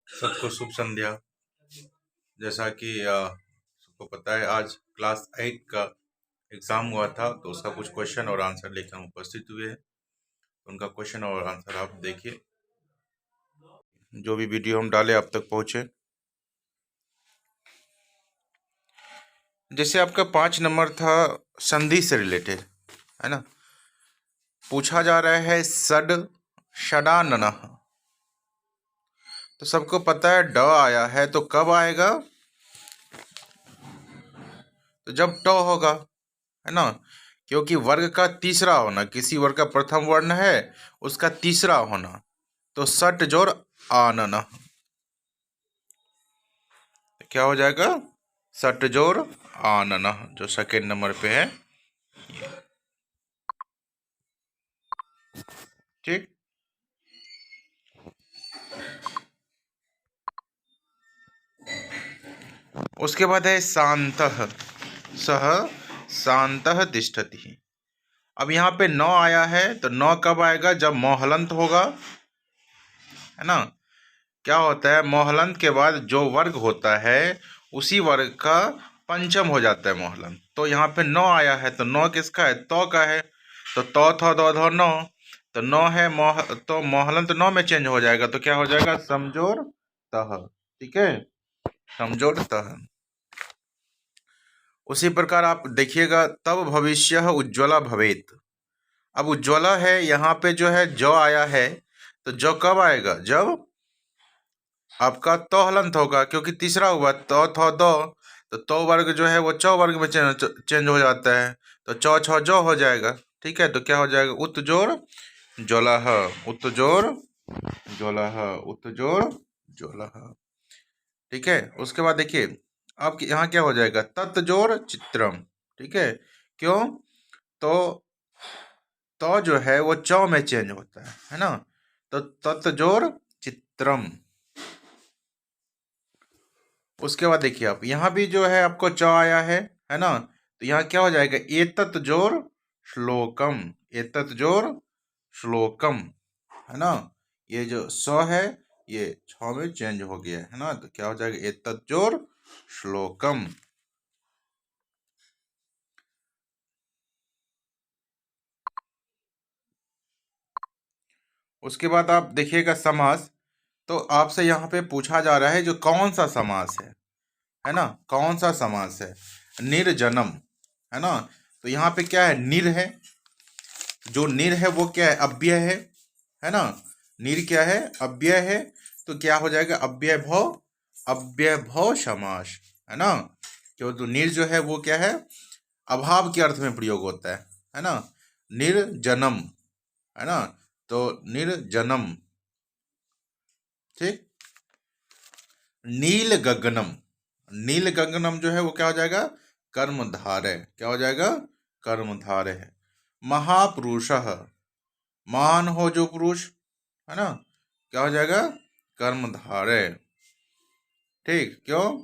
सबको शुभ संध्या। जैसा कि सबको पता है, आज क्लास 8 का एग्जाम हुआ था, तो उसका कुछ क्वेश्चन और आंसर लेकर हम उपस्थित हुए हैं। उनका क्वेश्चन और आंसर आप देखिए, जो भी वीडियो हम डाले आप तक पहुंचे। जैसे आपका 5 नंबर था संधि से रिलेटेड, है ना। पूछा जा रहा है सड षडाननः। तो सबको पता है ड आया है, तो कब आएगा? तो जब ट होगा, है ना। क्योंकि वर्ग का तीसरा होना, किसी वर्ग का प्रथम वर्ण है उसका तीसरा होना, तो सट जोड़ आनन, तो क्या हो जाएगा? सट जोड़ आनन, जो सेकेंड नंबर पे है। ठीक। उसके बाद है शांतः, सह शांतः तिष्ठति। अब यहाँ पे नौ आया है, तो नौ कब आएगा? जब मोहलंत होगा, है ना। क्या होता है, मोहलंत के बाद जो वर्ग होता है उसी वर्ग का पंचम हो जाता है मोहलंत। तो यहाँ पे नौ आया है, तो नौ किसका है? तो का है। तो थो दो धो नौ, तो नौ है तो मोहलंत नौ में चेंज हो जाएगा, तो क्या हो जाएगा? समजोड़ तह। ठीक है, समजोड़ तह। उसी प्रकार आप देखिएगा, तब भविष्य उज्ज्वला भवेत। अब उज्ज्वला है, यहाँ पे जो है जो आया है, तो जो कब आएगा? जब आपका तो हलंत होगा, क्योंकि तीसरा हुआ तो थो दो, तो वर्ग जो है वो चौ वर्ग में चेंज हो जाता है, तो चौ छो जो हो जाएगा। ठीक है, तो क्या हो जाएगा? उत जोड़ जोलाह, उत जोड़ जोलाह, उत जोड़ जोलाह। ठीक है, उसके बाद देखिए अब यहाँ क्या हो जाएगा? तत् जोड़ चित्रम। ठीक है, क्यों? तो जो है वो चौ में चेंज होता है ना। तो तत् जोड़ चित्रम। उसके बाद देखिए आप यहाँ भी जो है आपको च आया है ना। तो यहाँ क्या हो जाएगा? एतत् जोर श्लोकम, एतत् जोर श्लोकम, है ना। ये जो स है ये छ में चेंज हो गया है ना, तो क्या हो जाएगा? एतत् जोर श्लोकम। उसके बाद आप देखिएगा समास। तो आपसे यहाँ पे पूछा जा रहा है जो कौन सा समास है ना, कौन सा समास है? निर्जनम, है ना। तो यहाँ पे क्या है? निर है, जो निर है वो क्या है? अव्यय है ना। निर क्या है? अव्यय है, तो क्या हो जाएगा? अव्यय भव, अव्यय भव समास, है ना। क्यों? तो निर जो है वो क्या है? अभाव के अर्थ में प्रयोग होता है ना। निर्जनम, है ना, तो निर्जनम। ठीक। नील गगनम, नील गगनम जो है वो क्या हो जाएगा? कर्मधारय। क्या हो जाएगा? कर्मधारय है। महापुरुष, महान हो जो पुरुष, है ना, क्या हो जाएगा? कर्मधारय। ठीक, क्यों?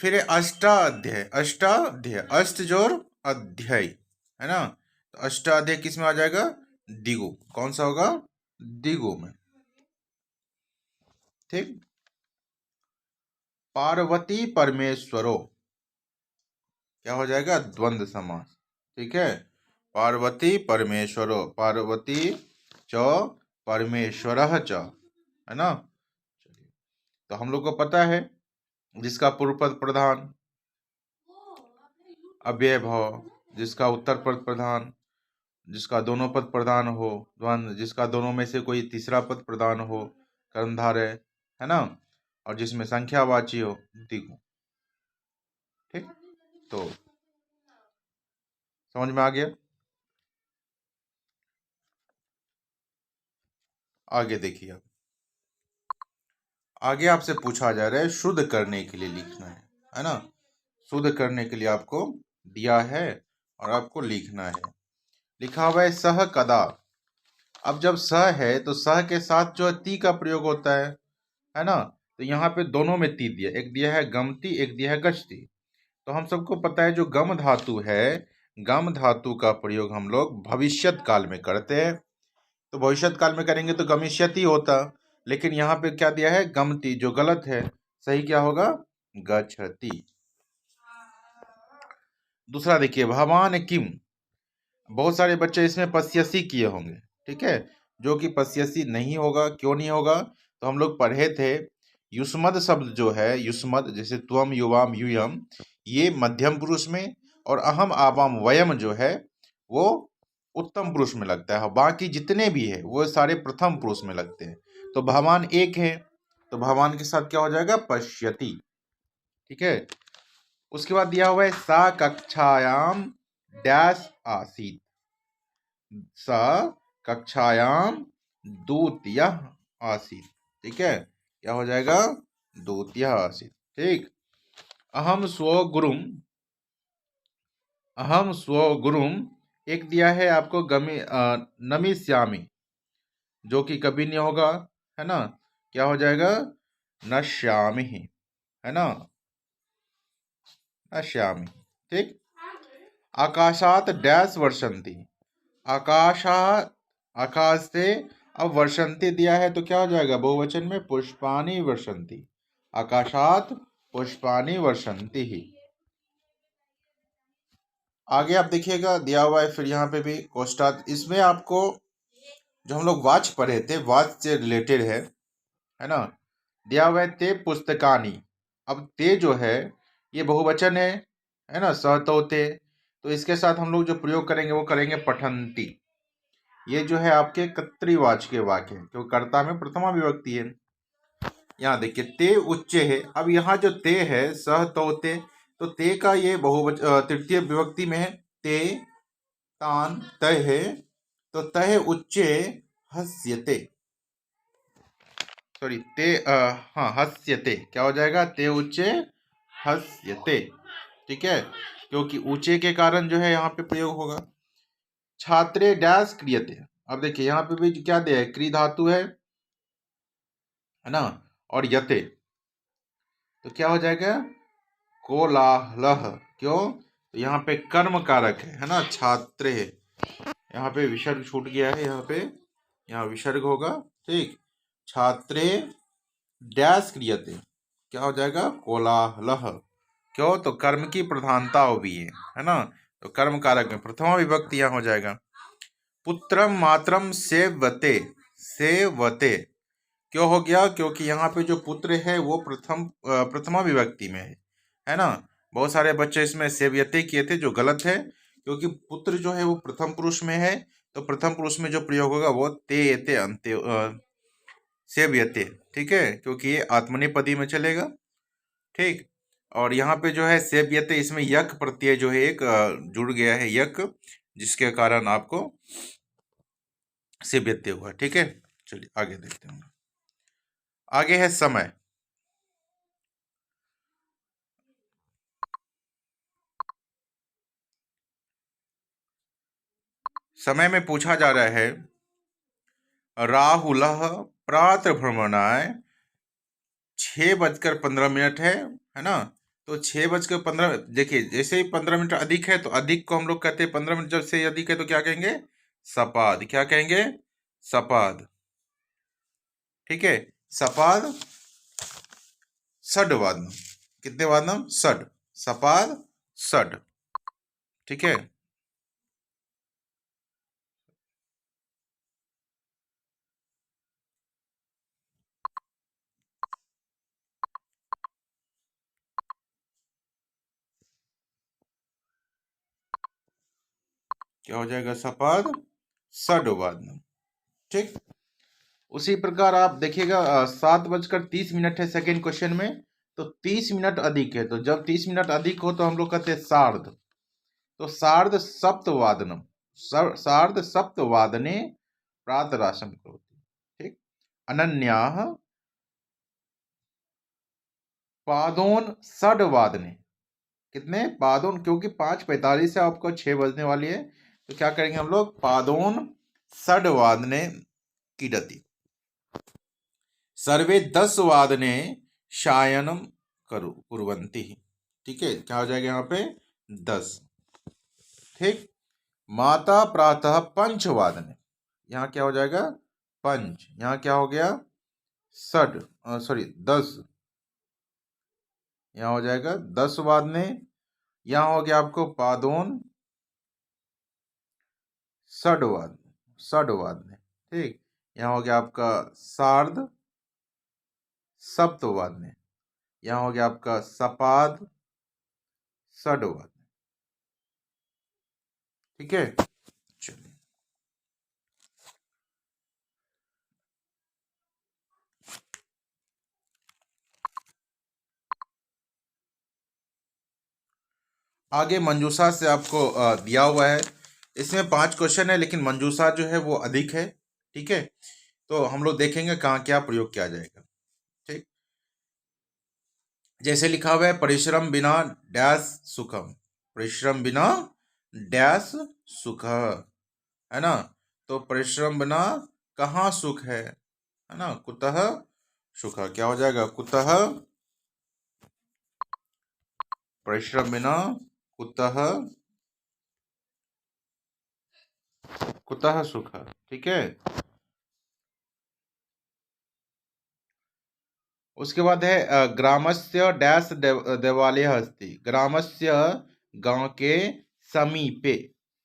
फिर अष्टाध्याय, अष्टाध्याय अष्ट जोर अध्याय, है ना। तो अष्टाध्याय किस में आ जाएगा? दिगु। कौन सा होगा? दिगु में। ठीक। पार्वती परमेश्वरो, क्या हो जाएगा? द्वंद्व समास। ठीक है, पार्वती परमेश्वरो, पार्वती च परमेश्वरः च, है ना। तो हम लोग को पता है जिसका पूर्व पद प्रधान अव्यय भव, जिसका उत्तर पद प्रधान, जिसका दोनों पद प्रधान हो द्वंद्व, जिसका दोनों में से कोई तीसरा पद प्रधान हो कर्मधारय, है ना, और जिसमें संख्यावाची हो द्विगु। ठीक, तो समझ में आ गया। आगे देखिए, अब आगे आपसे पूछा जा रहा है शुद्ध करने के लिए लिखना है ना। शुद्ध करने के लिए आपको दिया है और आपको लिखना है। लिखा हुआ है सह कदा। अब जब स है तो सह के साथ जो ती का प्रयोग होता है ना। तो यहाँ पे दोनों में ती दिया, एक दिया है गमती, एक दिया है गश्ती। तो हम सबको पता है जो गम धातु है, गम धातु का प्रयोग हम लोग भविष्यत काल में करते हैं। तो भविष्यत काल में करेंगे तो गमिष्यति होता, लेकिन यहाँ पे क्या दिया है, गमति, जो गलत है। सही क्या होगा, गच्छति। दूसरा देखिए, भवान किम, बहुत सारे बच्चे इसमें पश्यसी किए होंगे, ठीक है, जो कि पश्यसी नहीं होगा। क्यों नहीं होगा, तो हम लोग पढ़े थे युष्मद शब्द जो है, युष्मद जैसे त्वम युवाम यूयम, ये मध्यम पुरुष में, और अहम आवाम वयम जो है वो उत्तम पुरुष में लगता है। बाकी जितने भी है वो सारे प्रथम पुरुष में लगते हैं। तो भगवान एक है, तो भगवान के साथ क्या हो जाएगा, पश्यति। ठीक है। उसके बाद दिया हुआ है सा कक्षायाम डैश आसीत, सा कक्षायाम द्वितीय आसीत। ठीक है, क्या हो जाएगा, द्वितीय आसीत। ठीक। अहम स्वगुरुम, अहम स्वगुरुम एक दिया है आपको नमिष्यामि, जो कि कभी नहीं होगा, है ना, क्या हो जाएगा, नश्यामि, है ना, नश्यामि। ठीक। आकाशात डैश वर्षंती, आकाशात, आकाश से, अब वर्षंती दिया है तो क्या हो जाएगा, बहुवचन में पुष्पानी वर्षंती, आकाशात पुष्पानी वर्षंती ही। आगे आप देखिएगा दिया हुआ है फिर यहाँ पे भी कोष्टात, इसमें आपको जो हम लोग वाच पढ़े थे, वाच से रिलेटेड है ना। दिया हुआ है ते पुस्तकानी, अब ते जो है ये बहुवचन है ना, सहतोते, तो इसके साथ हम लोग जो प्रयोग करेंगे वो करेंगे पठंती। ये जो है आपके कर्तृवाच के वाक्य है, क्योंकि कर्ता में प्रथमा विभक्ति है। यहाँ देखिए ते उच्चे है, अब यहाँ जो ते है सहतोते, तो ते का ये तृतीय विभक्ति में है, ते तान तय है, तो तय उच्चे हस्यते, सॉरी ते हाँ हस्यते, क्या हो जाएगा, ते उच्चे हस्यते। ठीक है, क्योंकि ऊंचे के कारण जो है यहाँ पे प्रयोग होगा। छात्रे डैश क्रियते, अब देखिए यहाँ पे भी क्या दिया है, क्री धातु है ना, और यते, तो क्या हो जाएगा, कोलाहलः। क्यों, तो यहाँ पे कर्म कारक है ना, छात्रे, यहाँ पे विसर्ग छूट गया है, यहाँ विसर्ग होगा। ठीक। छात्रे डैश क्रियते, क्या हो जाएगा, कोलाहलः। क्यों, तो कर्म की प्रधानता हो भी है ना, तो कर्म कारक में प्रथमा विभक्ति यहाँ हो जाएगा। पुत्रम मात्रम सेवते, सेवते क्यों हो गया, क्योंकि यहाँ पे जो पुत्र है वो प्रथमा विभक्ति में है ना। बहुत सारे बच्चे इसमें सेव्यते किए थे, जो गलत है, क्योंकि पुत्र जो है वो प्रथम पुरुष में है, तो प्रथम पुरुष में जो प्रयोग होगा वो ते एते अंत्य सेव्यते। ठीक है, क्योंकि ये आत्मनेपदी में चलेगा। ठीक। और यहाँ पे जो है सेव्यते, इसमें यक प्रत्यय जो है एक जुड़ गया है, यक, जिसके कारण आपको सेव्यते हुआ। ठीक है, चलिए आगे देखते हैं। आगे है समय। समय में पूछा जा रहा है राहुल प्रातर्भ्रमणाय 6:15 है ना, तो 6:15, देखिए जैसे ही 15 मिनट अधिक है तो अधिक को हम लोग कहते हैं, 15 मिनट जब से अधिक है तो क्या कहेंगे, सपाद, क्या कहेंगे, सपाद। ठीक है, सपाद षड्वादनम, कितने वादनम, षड, सपाद षड। ठीक है, क्या हो जाएगा, सपाद षड्वादनम। ठीक। उसी प्रकार आप देखिएगा 7:30 है सेकेंड क्वेश्चन में, तो 30 मिनट अधिक है, तो जब 30 मिनट अधिक हो तो हम लोग कहते हैं सार्ध, तो सार्ध सप्तवादनम, सार्ध सप्तवादने प्रातराशम करोति। ठीक। अनन्याः पादोन षड्वादने, कितने, पादोन, क्योंकि 5:45 से आपको 6 बजने वाली है, तो क्या करेंगे हम लोग, पादोन षड्वादने कीडति, सर्वे 10 वादने शायनम कुर्वन्ति। ठीक है, क्या हो जाएगा यहाँ पे, 10। ठीक। माता प्रातः 5 वादने, यहाँ क्या हो जाएगा, पंच, यहाँ क्या हो गया, षड, सॉरी 10, यहाँ हो जाएगा 10 वादने। यहाँ हो गया आपको पादोन, षडवादने, षडवादने, ठीक। यहाँ हो गया आपका सार्ध, सप्तवादने। यहाँ हो गया आपका सपाद, षडवादने, ठीक है। चलिए आगे मंजूषा से आपको दिया हुआ है। इसमें 5 क्वेश्चन है, लेकिन मंजूषा जो है वो अधिक है, ठीक है। तो हम लोग देखेंगे कहाँ क्या प्रयोग किया जाएगा, ठीक। जैसे लिखा हुआ है, परिश्रम बिना डैश सुखम, परिश्रम बिना डैश सुख, है ना। तो परिश्रम बिना कहाँ सुख है ना, कुतः सुख। क्या हो जाएगा, कुतः, परिश्रम बिना कुतः, कुतः सुख, ठीक है। उसके बाद है ग्रामस्य डैश देवालय अस्ति, ग्रामस्य गांव के समीपे,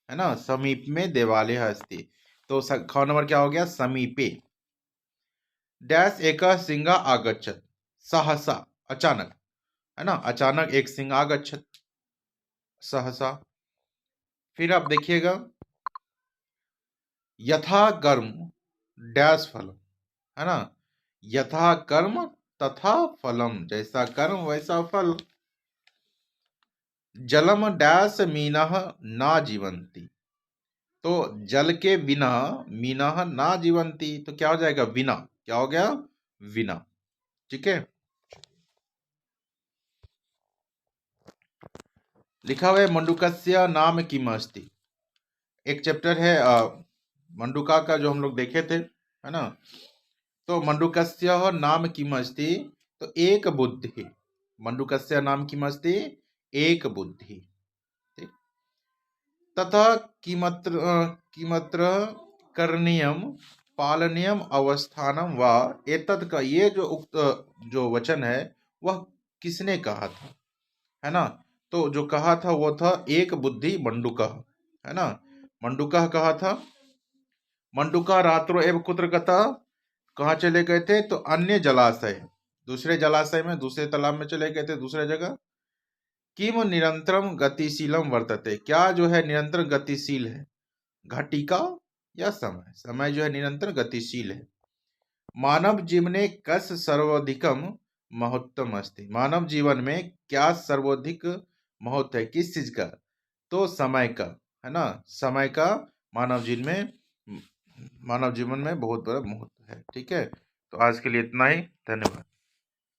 है ना, समीप में देवालय अस्ति। तो ख नंबर क्या हो गया, समीपे। डैश एक सिंह आगच्छत, सहसा, अचानक, है ना, अचानक एक सिंह आगच्छत, सहसा। फिर आप देखिएगा, यथा कर्म डैश फल, है ना, यथा कर्म तथा फलम, जैसा कर्म वैसा फल। जलम डैश मीनः ना जीवंती, तो जल के बिना मीनः ना जीवंती, तो क्या हो जाएगा, बिना। क्या हो गया, बिना, ठीक है। लिखा हुआ है, मंडूकस्य नाम किम अस्ति। एक चैप्टर है मंडूका का, जो हम लोग देखे थे, है ना। तो मंडूकस्य नाम किम अस्ति, तो एक बुद्धि, मंडूकस्य नाम किम अस्ति, एक बुद्धि, ठीक। तथा किमत्र करणीयम पालनीयम अवस्थानम व एतद का, ये जो उक्त जो वचन है वह किसने कहा था, है ना। तो जो कहा था वो था एक बुद्धि मंडूका, है ना। मंडूका कहा था, मंडूका रात्रो एवं कुत्र गता, कहाँ चले गए थे, तो अन्य जलाशय, दूसरे जलाशय में, दूसरे तालाब में चले गए थे, दूसरे जगह। किम निरंतरम गतिशीलम वर्तते, क्या जो है निरंतर गतिशील है, घटिका या समय, समय जो है निरंतर गतिशील है। मानव जीवने कस सर्वाधिकम महत्तम अस्ति, मानव जीवन में क्या सर्वाधिक महत्व है, किस चीज का, तो समय का, है ना, समय का मानव जीवन में बहुत बड़ा महत्व है, ठीक है। तो आज के लिए इतना ही, धन्यवाद।